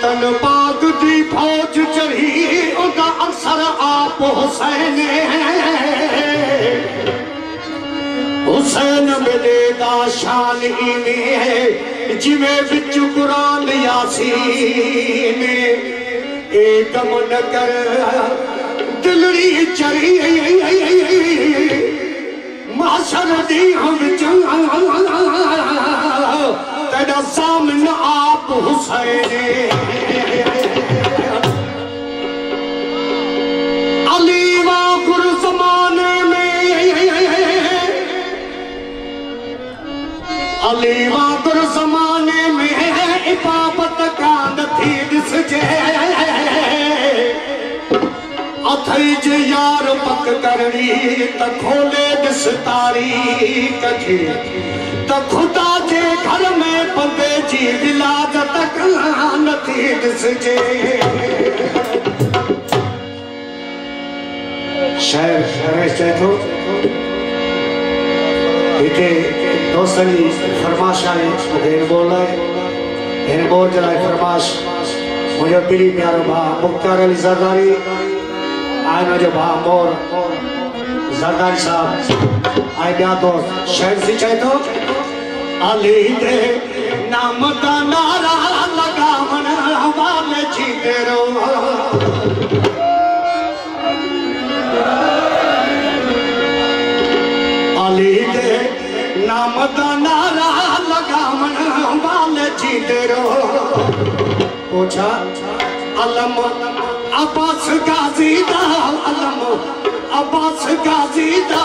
तन पाक दी फौज चढ़ी उदा असर आप हुसैन हुसैन मेरे दा शान इवें है जिवें विच कुरान यासीन ए कम न कर दिलड़ी चढ़ी माशर दी हम तेरा सामने आप हुसैन अली वाकुर जमाने में अली वाकुर जमाने में इबादत का नथी दिसजे अथई जे यार पक करनी त खोले दिस तारीख खे त खुदा जे घर में बंदे जी विलादत नथी दिसजे शायर रमेश चए थो हिते दोस्तन जी फरमाश आहे मूंखे हिन बोल जे लाइ फरमाश मुंहिंजो पीरी प्यारो भाउ मुख्तार अली ज़रदारी आए मुझे भाउ मोर ज़रदारी साहब आए ॿिया दोस्त शहर सी चए थो अली दे नाम दा नारा लगावण वाले जीते रहो अली दे नाम दा नारा लगावण वाले जीते रहो पूछा अलम अब्बास गाजी दा अलम अब्बास गाजी दा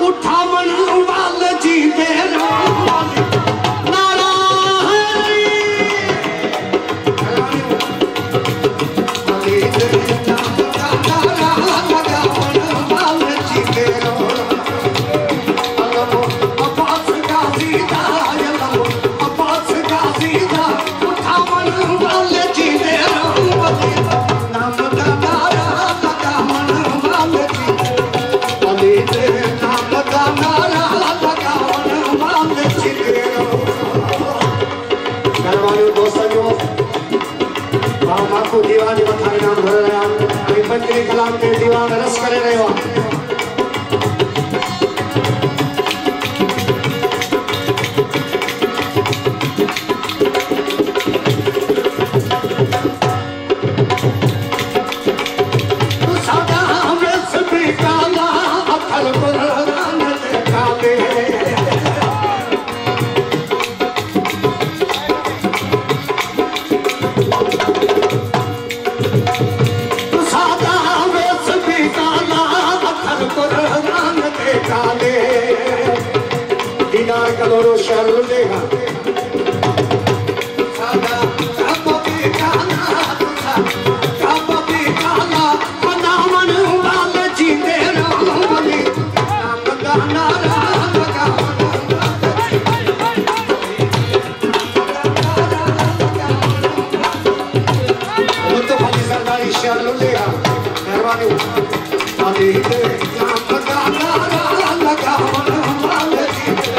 उठावन वाले जीते रहो नारा अली दे नाम दा नारा लगावण वाले जीते रहो अलम अब्बास गाजी दा अलम अब्बास गाजी दा उठावन वाले जीते रहो नाम दा नारा लगावण वाले जीते अली दे नाम दा नारा लगावण वाले जीते रहो करवायो दोस्तों भाउ माखू दीवान जे मथा इनाम भरे रहिया ऐं पंजरी कलाम ते दीवान रस करे रहियो आहे कलोरो शहर देगा सादा कब भी काला कब भी काला बनावन वाले जीते रहो अली नाम दा नारा लगावण वो तो भाई सरदारी शहर देगा मेहरबानी अली दे नाम दा नारा लगावण वाले जीते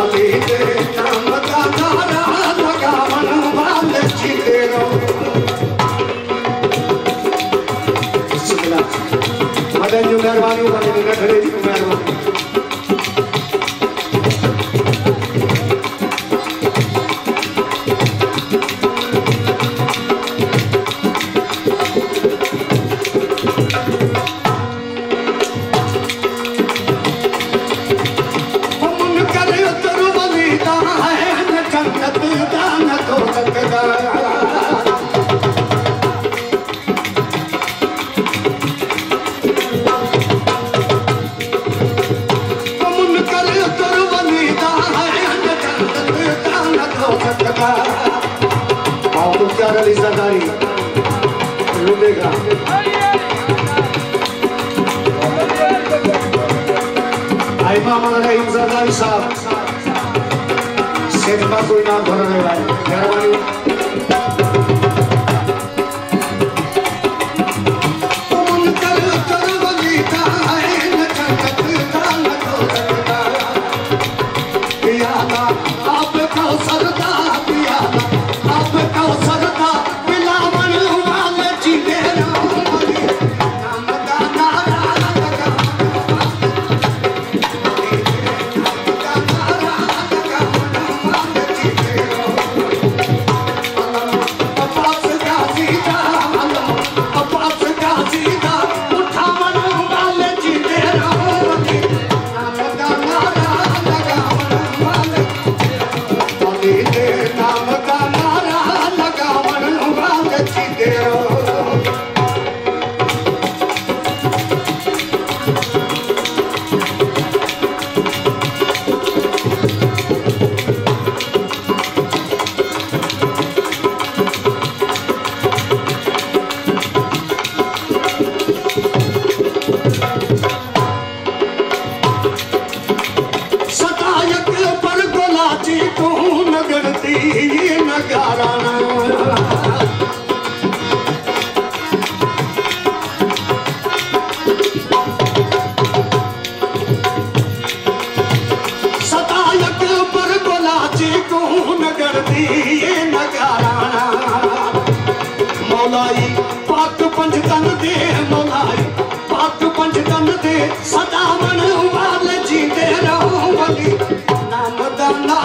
अली दे नाम दा नारा लगावण वाले जीते रहो मदन जो मेहरबानी करे न करे जी मेहरबानी मुख्तार अली ज़रदारी लुटेगा इमाम रहीम ज़रदारी साहब सेठमा कोई नाम भरने वाले मेहरबानी आप का सरदा ये नगारा मौलाई पाक पंजतन दे मौलाई पाक पंजतन दे सदा मन वाल जीते रहो बली नाम दाना